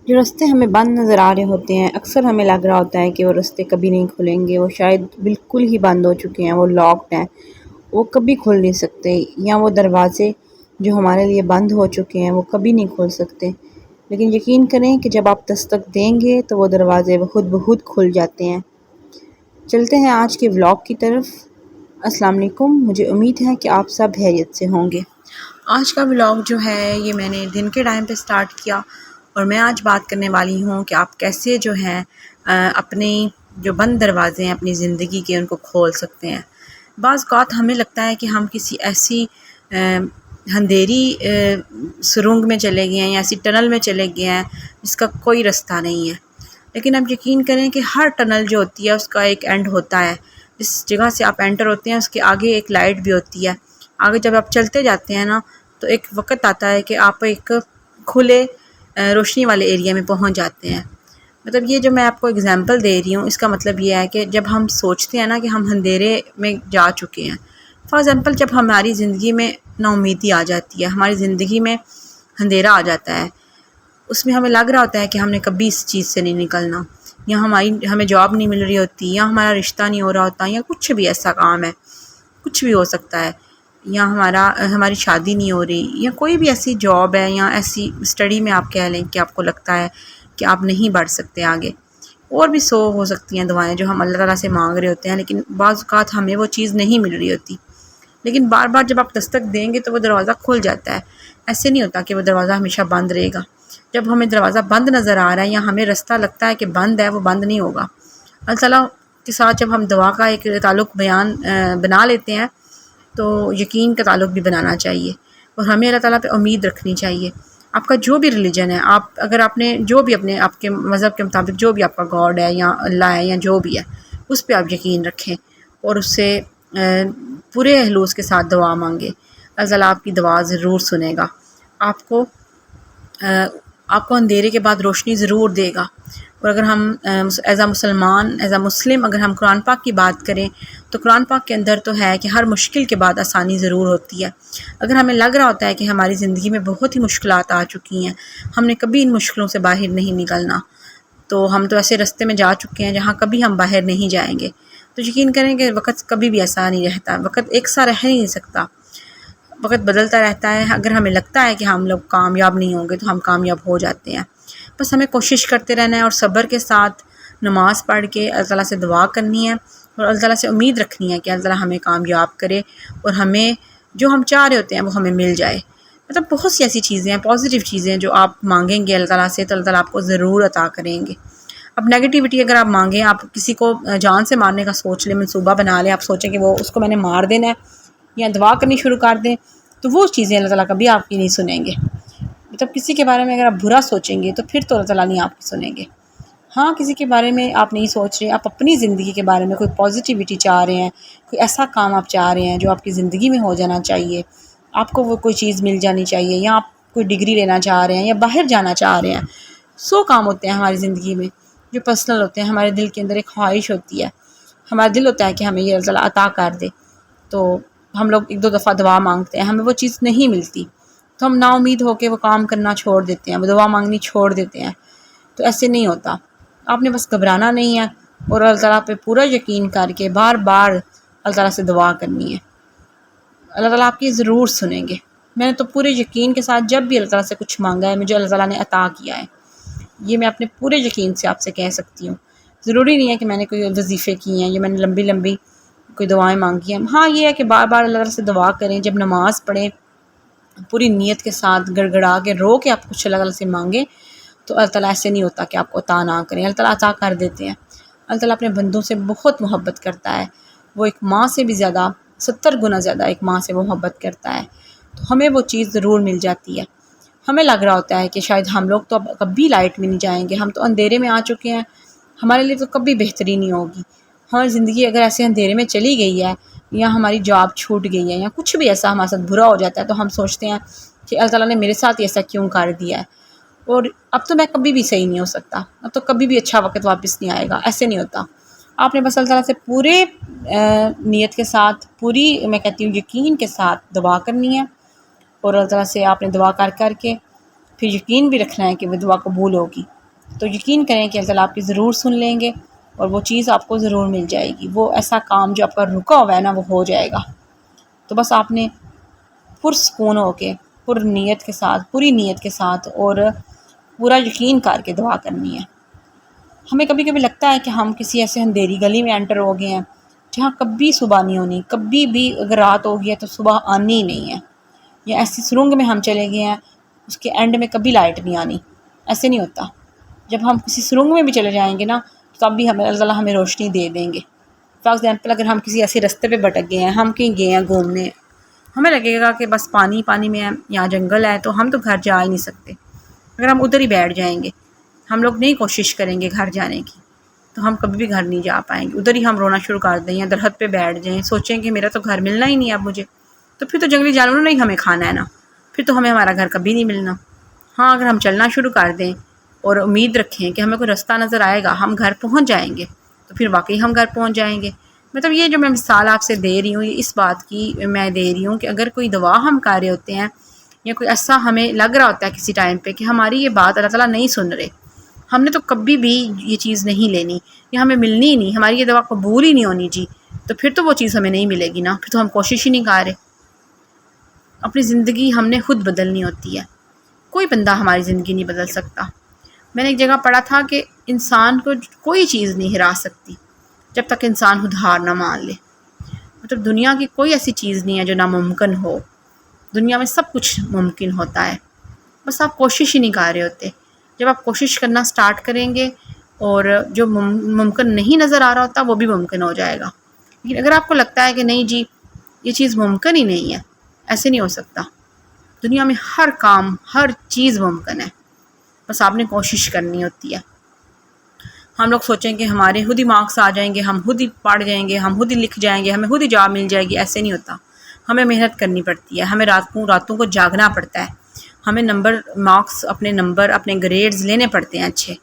جو راستے ہمیں بند نظر آ رہے ہوتے ہیں، اکثر ہمیں لگ رہا ہوتا ہے کہ وہ راستے کبھی نہیں کھلیں گے، وہ شاید بالکل ہی بند ہو چکے ہیں، وہ لاکڈ ہیں، وہ کبھی کھل نہیں سکتے، یا وہ دروازے جو ہمارے لیے بند ہو چکے ہیں وہ کبھی نہیں کھل سکتے۔ لیکن یقین کریں کہ جب آپ دستک دیں گے تو وہ دروازے خود بخود کھل جاتے ہیں۔ چلتے ہیں آج کے ولاگ کی طرف۔ السلام علیکم، مجھے امید ہے کہ آپ سب خیریت سے ہوں گے۔ آج کا ولاگ جو ہے یہ میں نے دن کے ٹائم پہ سٹارٹ کیا، اور میں آج بات کرنے والی ہوں کہ آپ کیسے جو ہیں اپنی جو بند دروازے ہیں اپنی زندگی کے ان کو کھول سکتے ہیں۔ بعض اوقات ہمیں لگتا ہے کہ ہم کسی ایسی اندھیری سرنگ میں چلے گئے ہیں یا ایسی ٹنل میں چلے گئے ہیں جس کا کوئی رستہ نہیں ہے، لیکن اب یقین کریں کہ ہر ٹنل جو ہوتی ہے اس کا ایک اینڈ ہوتا ہے۔ جس جگہ سے آپ انٹر ہوتے ہیں اس کے آگے ایک لائٹ بھی ہوتی ہے۔ آگے جب آپ چلتے جاتے ہیں نا تو ایک وقت آتا ہے کہ آپ ایک کھلے روشنی والے ایریا میں پہنچ جاتے ہیں۔ مطلب یہ جو میں آپ کو اگزامپل دے رہی ہوں اس کا مطلب یہ ہے کہ جب ہم سوچتے ہیں نا کہ ہم اندھیرے میں جا چکے ہیں، فار ایگزامپل جب ہماری زندگی میں نا امیدی آ جاتی ہے، ہماری زندگی میں اندھیرا آ جاتا ہے، اس میں ہمیں لگ رہا ہوتا ہے کہ ہم نے کبھی اس چیز سے نہیں نکلنا، یا ہمیں جاب نہیں مل رہی ہوتی، یا ہمارا رشتہ نہیں ہو رہا ہوتا، یا کچھ بھی ایسا کام ہے، کچھ بھی ہو سکتا ہے، یا ہماری شادی نہیں ہو رہی، یا کوئی بھی ایسی جاب ہے یا ایسی اسٹڈی میں آپ کہہ لیں کہ آپ کو لگتا ہے کہ آپ نہیں بڑھ سکتے آگے۔ اور بھی ہو سکتی ہیں دعائیں جو ہم اللہ تعالیٰ سے مانگ رہے ہوتے ہیں، لیکن بعض اوقات ہمیں وہ چیز نہیں مل رہی ہوتی، لیکن بار بار جب آپ دستک دیں گے تو وہ دروازہ کھل جاتا ہے۔ ایسے نہیں ہوتا کہ وہ دروازہ ہمیشہ بند رہے گا۔ جب ہمیں دروازہ بند نظر آ رہا ہے یا ہمیں رستہ لگتا ہے کہ بند ہے، وہ بند نہیں ہوگا۔ اللہ تعالیٰ کے ساتھ جب ہم دعا کا ایک تعلق بنا لیتے ہیں تو یقین کا تعلق بھی بنانا چاہیے، اور ہمیں اللہ تعالیٰ پہ امید رکھنی چاہیے۔ آپ کا جو بھی ریلیجن ہے، اگر آپ نے جو بھی آپ کے مذہب کے مطابق جو بھی آپ کا گاڈ ہے یا اللہ ہے یا جو بھی ہے، اس پہ آپ یقین رکھیں اور اس سے پورے خلوص کے ساتھ دعا مانگیں۔ اللہ تعالیٰ آپ کی دعا ضرور سنے گا، آپ کو اندھیرے کے بعد روشنی ضرور دے گا۔ اور اگر ہم ایز اے مسلم اگر ہم قرآن پاک کی بات کریں تو قرآن پاک کے اندر تو ہے کہ ہر مشکل کے بعد آسانی ضرور ہوتی ہے۔ اگر ہمیں لگ رہا ہوتا ہے کہ ہماری زندگی میں بہت ہی مشکلات آ چکی ہیں، ہم نے کبھی ان مشکلوں سے باہر نہیں نکلنا، تو ہم تو ایسے رستے میں جا چکے ہیں جہاں کبھی ہم باہر نہیں جائیں گے، تو یقین کریں کہ وقت کبھی بھی ایسا نہیں رہتا، وقت ایک سا رہ نہیں سکتا، وقت بدلتا رہتا ہے۔ اگر ہمیں لگتا ہے کہ ہم لوگ کامیاب نہیں ہوں گے تو ہم کامیاب ہو جاتے ہیں۔ بس ہمیں کوشش کرتے رہنا ہے اور صبر کے ساتھ نماز پڑھ کے اللہ تعالیٰ سے دعا کرنی ہے، اور اللہ تعالیٰ سے امید رکھنی ہے کہ اللہ تعالیٰ ہمیں کامیاب کرے اور ہمیں جو ہم چاہ رہے ہوتے ہیں وہ ہمیں مل جائے۔ مطلب بہت سی ایسی چیزیں ہیں، پازیٹیو چیزیں جو آپ مانگیں گے اللہ تعالیٰ سے تو اللہ تعالیٰ آپ کو ضرور عطا کریں گے۔ اب نیگیٹیوٹی اگر آپ مانگیں، آپ کسی کو جان سے مارنے کا سوچ لیں، منصوبہ بنا لیں، آپ سوچیں کہ وہ اس کو میں نے مار دینا ہے، یا دعا کرنی شروع کر دیں، تو وہ چیزیں اللہ تعالیٰ کبھی آپ کی نہیں سنیں گے۔ مطلب کسی کے بارے میں اگر آپ برا سوچیں گے تو پھر تو اللہ تعالیٰ نہیں آپ کی سنیں گے۔ ہاں، کسی کے بارے میں آپ نہیں سوچ رہے، آپ اپنی زندگی کے بارے میں کوئی پازیٹیوٹی چاہ رہے ہیں، کوئی ایسا کام آپ چاہ رہے ہیں جو آپ کی زندگی میں ہو جانا چاہیے، آپ کو وہ کوئی چیز مل جانی چاہیے، یا آپ کوئی ڈگری لینا چاہ رہے ہیں یا باہر جانا چاہ رہے ہیں۔ کام ہوتے ہیں ہماری زندگی میں جو پرسنل ہوتے ہیں، ہمارے دل کے اندر ایک خواہش ہوتی ہے، ہمارا دل ہوتا ہے کہ ہمیں یہ اللہ تعالیٰ عطا کر دے، تو ہم لوگ ایک دو دفعہ دعا مانگتے ہیں، ہمیں وہ چیز نہیں ملتی تو ہم نا امید ہو کے وہ کام کرنا چھوڑ دیتے ہیں، وہ دعا مانگنی چھوڑ دیتے ہیں۔ تو ایسے نہیں ہوتا، آپ نے بس گھبرانا نہیں ہے اور اللہ تعالیٰ پہ پورا یقین کر کے بار بار اللہ تعالیٰ سے دعا کرنی ہے۔ اللہ تعالیٰ آپ کی ضرور سنیں گے۔ میں نے تو پورے یقین کے ساتھ جب بھی اللہ تعالیٰ سے کچھ مانگا ہے، مجھے اللہ تعالیٰ نے عطا کیا ہے، یہ میں اپنے پورے یقین سے آپ سے کہہ سکتی ہوں۔ ضروری نہیں ہے کہ میں نے کوئی وظیفے کی ہیں یا میں نے لمبی لمبی کوئی دعائیں مانگی ہیں۔ ہاں، یہ ہے کہ بار بار اللہ تعالیٰ سے دعا کریں، جب نماز پڑھیں پوری نیت کے ساتھ، گڑ گڑا کے رو کے آپ کچھ اللہ تعالیٰ سے مانگیں تو اللہ تعالیٰ ایسے نہیں ہوتا کہ آپ کو عطا نہ کریں، اللہ تعالیٰ عطا کر دیتے ہیں۔ اللہ تعالیٰ اپنے بندوں سے بہت محبت کرتا ہے، وہ ایک ماں سے بھی زیادہ 70 گنا زیادہ ایک ماں سے وہ محبت کرتا ہے، تو ہمیں وہ چیز ضرور مل جاتی ہے۔ ہمیں لگ رہا ہوتا ہے کہ شاید ہم لوگ تو اب کبھی لائٹ میں نہیں جائیں گے، ہم تو اندھیرے میں آ چکے ہیں، ہمارے لیے تو کبھی بہتری نہیں ہوگی، ہماری زندگی اگر ایسے اندھیرے میں چلی گئی ہے، یا ہماری جاب چھوٹ گئی ہے، یا کچھ بھی ایسا ہمارے ساتھ برا ہو جاتا ہے تو ہم سوچتے ہیں کہ اللہ تعالیٰ نے میرے ساتھ ایسا کیوں کر دیا ہے، اور اب تو میں کبھی بھی صحیح نہیں ہو سکتا، اب تو کبھی بھی اچھا وقت واپس نہیں آئے گا۔ ایسے نہیں ہوتا، آپ نے بس اللہ تعالیٰ سے پورے نیت کے ساتھ، پوری میں کہتی ہوں یقین کے ساتھ دعا کرنی ہے، اور اللہ تعالیٰ سے آپ نے دعا کر کے پھر یقین بھی رکھنا ہے کہ وہ دعا قبول ہوگی۔ تو یقین کریں کہ اللہ تعالیٰ آپ کی ضرور سن لیں گے اور وہ چیز آپ کو ضرور مل جائے گی، وہ ایسا کام جو آپ کا رکا ہوا ہے نا وہ ہو جائے گا۔ تو بس آپ نے پرسکون ہو کے، پر نیت کے ساتھ، پوری نیت کے ساتھ اور پورا یقین کر کے دعا کرنی ہے۔ ہمیں کبھی کبھی لگتا ہے کہ ہم کسی ایسے اندھیری گلی میں انٹر ہو گئے ہیں جہاں کبھی صبح نہیں ہونی، کبھی بھی اگر رات ہو گئی ہے تو صبح آنی ہی نہیں ہے، یا ایسی سرنگ میں ہم چلے گئے ہیں اس کے اینڈ میں کبھی لائٹ نہیں آنی۔ ایسے نہیں ہوتا، جب ہم کسی سرنگ میں بھی چلے جائیں گے نا تب بھی ہمیں اللہ تعالیٰ ہمیں روشنی دے دیں گے۔ فار ایگزامپل اگر ہم کسی ایسے رستے پہ بھٹک گئے ہیں، ہم کہیں گئے ہیں گھومنے، ہمیں لگے گا کہ بس پانی پانی میں ہے، یہاں جنگل ہے تو ہم تو گھر جا ہی نہیں سکتے، اگر ہم ادھر ہی بیٹھ جائیں گے، ہم لوگ نہیں کوشش کریں گے گھر جانے کی تو ہم کبھی بھی گھر نہیں جا پائیں گے، ادھر ہی ہم رونا شروع کر دیں یا درخت پہ بیٹھ جائیں، سوچیں کہ میرا تو گھر ملنا ہی نہیں ہے اب مجھے، تو پھر تو جنگلی جانوروں نے ہی ہمیں کھانا ہے نا، پھر تو ہمیں ہمارا گھر کبھی نہیں ملنا۔ ہاں اگر ہم چلنا شروع کر دیں اور امید رکھیں کہ ہمیں کوئی رستہ نظر آئے گا، ہم گھر پہنچ جائیں گے، تو پھر واقعی ہم گھر پہنچ جائیں گے۔ مطلب یہ جو میں مثال آپ سے دے رہی ہوں، یہ اس بات کی میں دے رہی ہوں کہ اگر کوئی دعا ہم کر رہے ہوتے ہیں یا کوئی ایسا ہمیں لگ رہا ہوتا ہے کسی ٹائم پہ کہ ہماری یہ بات اللہ تعالیٰ نہیں سن رہے، ہم نے تو کبھی بھی یہ چیز نہیں لینی یا ہمیں ملنی ہی نہیں، ہماری یہ دعا قبول ہی نہیں ہونی جی، تو پھر تو وہ چیز ہمیں نہیں ملے گی نا، پھر تو ہم کوشش ہی نہیں کر رہے۔ اپنی زندگی ہم نے خود بدلنی ہوتی ہے، کوئی بندہ ہماری زندگی نہیں بدل سکتا۔ میں نے ایک جگہ پڑھا تھا کہ انسان کو کوئی چیز نہیں ہرا سکتی جب تک انسان خود ہار نہ مان لے۔ مطلب دنیا کی کوئی ایسی چیز نہیں ہے جو ناممکن ہو، دنیا میں سب کچھ ممکن ہوتا ہے، بس آپ کوشش ہی نہیں کر رہے ہوتے۔ جب آپ کوشش کرنا سٹارٹ کریں گے اور جو ممکن نہیں نظر آ رہا ہوتا وہ بھی ممکن ہو جائے گا۔ لیکن اگر آپ کو لگتا ہے کہ نہیں جی یہ چیز ممکن ہی نہیں ہے، ایسے نہیں ہو سکتا، دنیا میں ہر کام ہر چیز ممکن ہے، بس آپ نے کوشش کرنی ہوتی ہے۔ ہم لوگ سوچیں کہ ہمارے خود ہی مارکس آ جائیں گے، ہم خود ہی پڑھ جائیں گے، ہم خود ہی لکھ جائیں گے، ہمیں خود ہی جاب مل جائے گی، ایسے نہیں ہوتا۔ ہمیں محنت کرنی پڑتی ہے، ہمیں راتوں کو جاگنا پڑتا ہے، ہمیں مارکس اپنے گریڈز لینے پڑتے ہیں اچھے،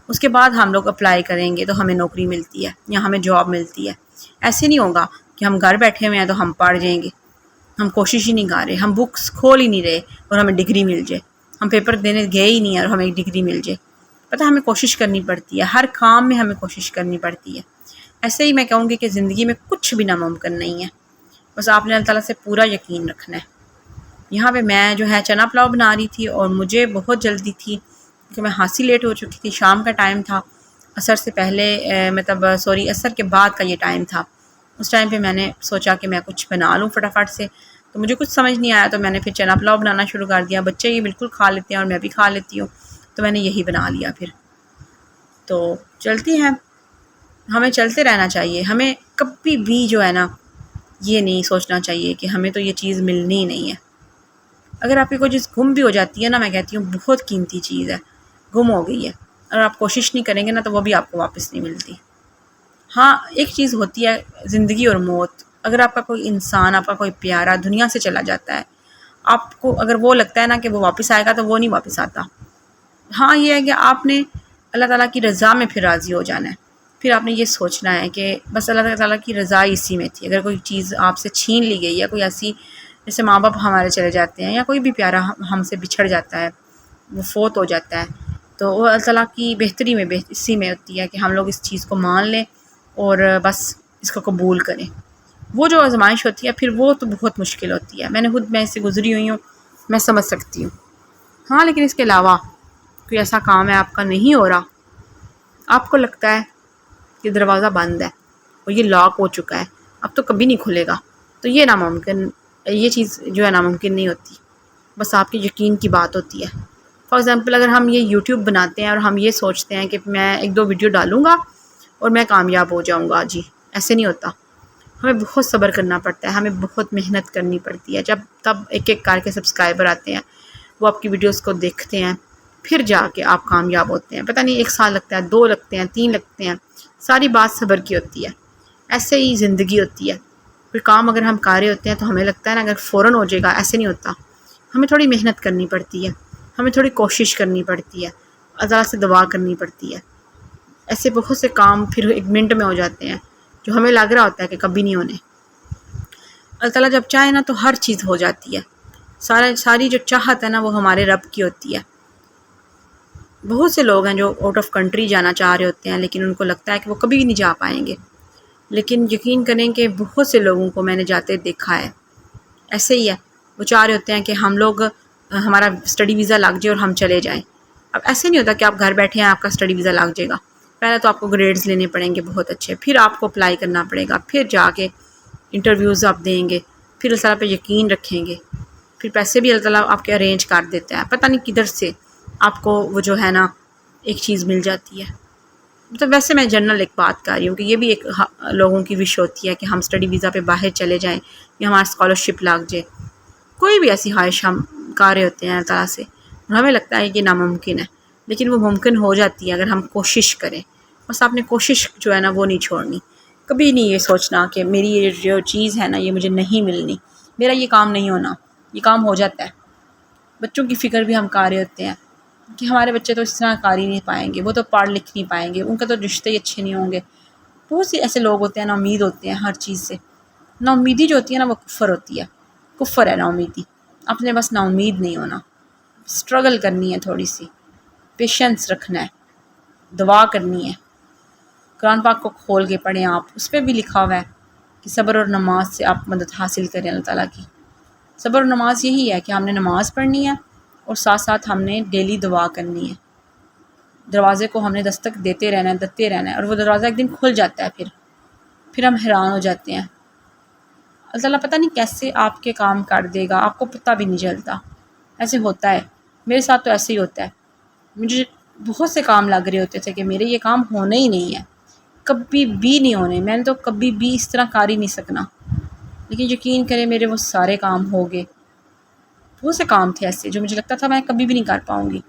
اس کے بعد ہم لوگ اپلائی کریں گے تو ہمیں نوکری ملتی ہے یا ہمیں جاب ملتی ہے۔ ایسے نہیں ہوگا کہ ہم گھر بیٹھے ہوئے ہیں تو ہم پڑھ جائیں گے، ہم کوشش ہی نہیں کر رہے، ہم بکس کھول ہی نہیں رہے اور ہمیں ڈگری مل جائے، ہم پیپر دینے گئے ہی نہیں ہیں اور ہمیں ڈگری مل جائے۔ پتہ ہمیں کوشش کرنی پڑتی ہے، ہر کام میں ہمیں کوشش کرنی پڑتی ہے۔ ایسے ہی میں کہوں گی کہ زندگی میں کچھ بھی ناممکن نہیں ہے، بس آپ نے اللہ تعالیٰ سے پورا یقین رکھنا ہے۔ یہاں پہ میں جو ہے چنا پلاؤ بنا رہی تھی اور مجھے بہت جلدی تھی کیونکہ میں خاصی لیٹ ہو چکی تھی، شام کا ٹائم تھا، عصر سے پہلے عصر کے بعد کا یہ ٹائم تھا۔ اس ٹائم پہ میں نے سوچا کہ میں کچھ بنا لوں فٹافٹ سے، تو مجھے کچھ سمجھ نہیں آیا تو میں نے پھر چنا پلاؤ بنانا شروع کر دیا، بچے یہ بالکل کھا لیتے ہیں اور میں بھی کھا لیتی ہوں، تو میں نے یہی بنا لیا پھر۔ تو چلتی ہیں، ہمیں چلتے رہنا چاہیے، ہمیں کبھی بھی جو ہے نا یہ نہیں سوچنا چاہیے کہ ہمیں تو یہ چیز ملنی ہی نہیں ہے۔ اگر آپ کی کوئی چیز گم بھی ہو جاتی ہے نا، میں کہتی ہوں بہت قیمتی چیز ہے، گم ہو گئی ہے، اگر آپ کوشش نہیں کریں گے نا تو وہ بھی آپ کو واپس نہیں ملتی۔ ہاں ایک چیز ہوتی ہے زندگی اور موت، اگر آپ کا کوئی انسان، آپ کا کوئی پیارا دنیا سے چلا جاتا ہے، آپ کو اگر وہ لگتا ہے نا کہ وہ واپس آئے گا تو وہ نہیں واپس آتا۔ ہاں یہ ہے کہ آپ نے اللہ تعالیٰ کی رضا میں پھر راضی ہو جانا ہے، پھر آپ نے یہ سوچنا ہے کہ بس اللہ تعالیٰ کی رضا اسی میں تھی۔ اگر کوئی چیز آپ سے چھین لی گئی یا کوئی ایسی، جیسے ماں باپ ہمارے چلے جاتے ہیں یا کوئی بھی پیارا ہم سے بچھڑ جاتا ہے، وہ فوت ہو جاتا ہے، تو وہ اللہ تعالیٰ کی بہتری میں اسی میں ہوتی ہے کہ ہم لوگ اس چیز کو مان لیں اور بس اس کو قبول کریں۔ وہ جو آزمائش ہوتی ہے پھر وہ تو بہت مشکل ہوتی ہے، میں اس سے گزری ہوئی ہوں، میں سمجھ سکتی ہوں۔ ہاں لیکن اس کے علاوہ کوئی ایسا کام ہے آپ کا نہیں ہو رہا، آپ کو لگتا ہے کہ دروازہ بند ہے اور یہ لاک ہو چکا ہے، اب تو کبھی نہیں کھلے گا، تو یہ ناممکن، یہ چیز جو ہے ناممکن نہیں ہوتی، بس آپ کے یقین کی بات ہوتی ہے۔ فار ایگزامپل اگر ہم یہ یوٹیوب بناتے ہیں اور ہم یہ سوچتے ہیں کہ میں 1-2 ویڈیو ڈالوں گا اور میں کامیاب ہو جاؤں گا، جی ایسے نہیں ہوتا، ہمیں بہت صبر کرنا پڑتا ہے، ہمیں بہت محنت کرنی پڑتی ہے، جب تب ایک ایک کر کے سبسکرائبر آتے ہیں، وہ آپ کی ویڈیوز کو دیکھتے ہیں، پھر جا کے آپ کامیاب ہوتے ہیں۔ پتہ نہیں 1 سال لگتا ہے، 2 لگتے ہیں، 3 لگتے ہیں، ساری بات صبر کی ہوتی ہے۔ ایسے ہی زندگی ہوتی ہے، پھر کام اگر ہم کر رہے ہوتے ہیں تو ہمیں لگتا ہے نا اگر فوراً ہو جائے گا، ایسے نہیں ہوتا، ہمیں تھوڑی محنت کرنی پڑتی ہے، ہمیں تھوڑی کوشش کرنی پڑتی ہے، اللہ تعالیٰ سے دعا کرنی پڑتی ہے۔ ایسے بہت سے کام پھر 1 منٹ میں ہو جاتے ہیں جو ہمیں لگ رہا ہوتا ہے کہ کبھی نہیں ہونے۔ اللہ تعالیٰ جب چاہے نا تو ہر چیز ہو جاتی ہے، ساری جو چاہت ہے نا وہ ہمارے رب کی ہوتی ہے۔ بہت سے لوگ ہیں جو آؤٹ آف کنٹری جانا چاہ رہے ہوتے ہیں، لیکن ان کو لگتا ہے کہ وہ کبھی نہیں جا پائیں گے، لیکن یقین کریں کہ بہت سے لوگوں کو میں نے جاتے دیکھا ہے۔ ایسے ہی ہے، وہ چاہ رہے ہوتے ہیں کہ ہم لوگ ہمارا اسٹڈی ویزا لگ جائے اور ہم چلے جائیں۔ اب ایسے نہیں ہوتا کہ آپ گھر بیٹھے ہیں آپ کا اسٹڈی ویزا لگ جائے گا، پہلے تو آپ کو گریڈز لینے پڑیں گے بہت اچھے، پھر آپ کو اپلائی کرنا پڑے گا، پھر جا کے انٹرویوز آپ دیں گے، پھر اللہ تعالیٰ پہ یقین رکھیں گے، پھر پیسے بھی اللہ تعالیٰ آپ کے ارینج کر دیتا ہے، پتہ نہیں کدھر سے آپ کو وہ جو ہے نا ایک چیز مل جاتی ہے۔ مطلب ویسے میں جنرل ایک بات کر رہی ہوں کہ یہ بھی ایک لوگوں کی وش ہوتی ہے کہ ہم اسٹڈی ویزا پہ باہر چلے جائیں یا ہمارا اسکالرشپ لگ جائے، کوئی بھی ایسی خواہش ہم کر رہے ہوتے ہیں اللہ تعالیٰ سے، اور ہمیں لگتا ہے کہ ناممکن ہے، لیکن وہ ممکن ہو جاتی ہے اگر ہم کوشش کریں۔ بس آپ نے کوشش جو ہے نا وہ نہیں چھوڑنی، کبھی نہیں یہ سوچنا کہ میری یہ جو چیز ہے نا یہ مجھے نہیں ملنی، میرا یہ کام نہیں ہونا، یہ کام ہو جاتا ہے۔ بچوں کی فکر بھی ہم کر رہے ہوتے ہیں کہ ہمارے بچے تو اس طرح کر ہی نہیں پائیں گے، وہ تو پڑھ لکھ نہیں پائیں گے، ان کا تو رشتے ہی اچھے نہیں ہوں گے۔ بہت سے ایسے لوگ ہوتے ہیں نا امید ہوتے ہیں ہر چیز سے۔ نا امیدی جو ہوتی ہے نا وہ کفر ہوتی ہے، کفر ہے نا امیدی۔ اپنے بس نا امید نہیں ہونا، اسٹرگل کرنی ہے، تھوڑی سی پیشنس رکھنا ہے، دعا کرنی ہے۔ قرآن پاک کو کھول کے پڑھیں آپ، اس پہ بھی لکھا ہوا ہے کہ صبر اور نماز سے آپ مدد حاصل کریں اللہ تعالیٰ کی۔ صبر اور نماز یہی ہے کہ ہم نے نماز پڑھنی ہے اور ساتھ ساتھ ہم نے ڈیلی دعا کرنی ہے، دروازے کو ہم نے دستک دیتے رہنا ہے اور وہ دروازہ ایک دن کھل جاتا ہے، پھر ہم حیران ہو جاتے ہیں۔ اللہ تعالیٰ پتہ نہیں کیسے آپ کے کام کر دے گا، آپ کو پتہ بھی نہیں چلتا۔ ایسے ہوتا ہے، میرے ساتھ تو ایسے ہی ہوتا ہے، مجھے بہت سے کام لگ رہے ہوتے تھے کہ میرے یہ کام ہونے ہی نہیں ہے، کبھی بھی نہیں ہونے، میں نے تو کبھی بھی اس طرح کر ہی نہیں سکنا، لیکن یقین کریں میرے وہ سارے کام ہو گئے۔ بہت سے کام تھے ایسے جو مجھے لگتا تھا میں کبھی بھی نہیں کر پاؤں گی،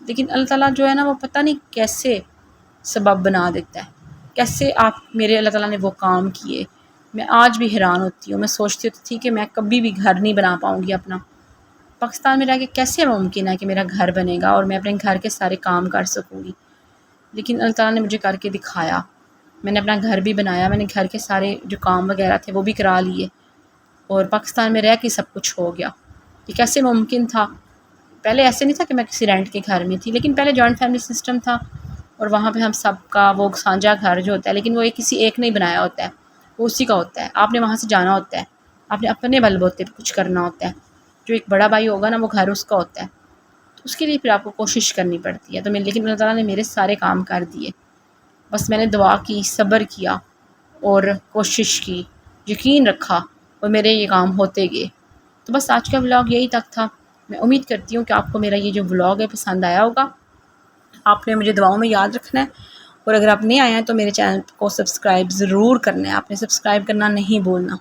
لیکن اللہ تعالیٰ جو ہے نا وہ پتہ نہیں کیسے سبب بنا دیتا ہے، کیسے آپ میرے اللہ تعالیٰ نے وہ کام کیے۔ میں آج بھی حیران ہوتی ہوں، میں سوچتی ہوتی تھی کہ میں کبھی بھی گھر نہیں بنا پاؤں گی اپنا، پاکستان میں رہ کے کیسے ممکن ہے کہ میرا گھر بنے گا اور میں اپنے گھر کے سارے کام کر سکوں گی، لیکن اللہ تعالیٰ نے مجھے کر کے دکھایا۔ میں نے اپنا گھر بھی بنایا، میں نے گھر کے سارے جو کام وغیرہ تھے وہ بھی کرا لیے، اور پاکستان میں رہ کے سب کچھ ہو گیا۔ یہ کیسے ممکن تھا؟ پہلے ایسے نہیں تھا کہ میں کسی رینٹ کے گھر میں تھی، لیکن پہلے جوائنٹ فیملی سسٹم تھا، اور وہاں پہ ہم سب کا وہ سانجھا گھر جو ہوتا ہے، لیکن وہ ایک کسی ایک نے بنایا ہوتا ہے، وہ اسی کا ہوتا ہے، آپ نے وہاں سے جانا ہوتا ہے، آپ نے اپنے بل بوتے پہ کچھ کرنا ہوتا ہے، جو ایک بڑا بھائی ہوگا نا وہ گھر اس کا ہوتا ہے، تو اس کے لیے پھر آپ کو کوشش کرنی پڑتی ہے۔ تو لیکن اللہ تعالیٰ نے میرے سارے کام کر دیے، بس میں نے دعا کی، صبر کیا اور کوشش کی، یقین رکھا، اور میرے یہ کام ہوتے گئے۔ تو بس آج کا ولاگ یہی تک تھا۔ میں امید کرتی ہوں کہ آپ کو میرا یہ جو ولاگ ہے پسند آیا ہوگا۔ آپ نے مجھے دعاؤں میں یاد رکھنا ہے، اور اگر آپ نہیں آئے ہیں تو میرے چینل کو سبسکرائب ضرور کرنا ہے، آپ نے سبسکرائب کرنا نہیں بھولنا،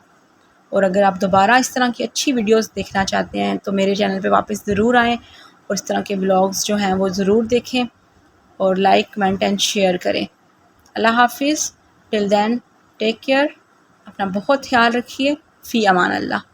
اور اگر آپ دوبارہ اس طرح کی اچھی ویڈیوز دیکھنا چاہتے ہیں تو میرے چینل پہ واپس ضرور آئیں، اور اس طرح کے ولاگز جو ہیں وہ ضرور دیکھیں، اور لائک، کمنٹ اینڈ شیئر کریں۔ اللہ حافظ، ٹل دین ٹیک کیئر، اپنا بہت خیال رکھیے، فی امان اللہ۔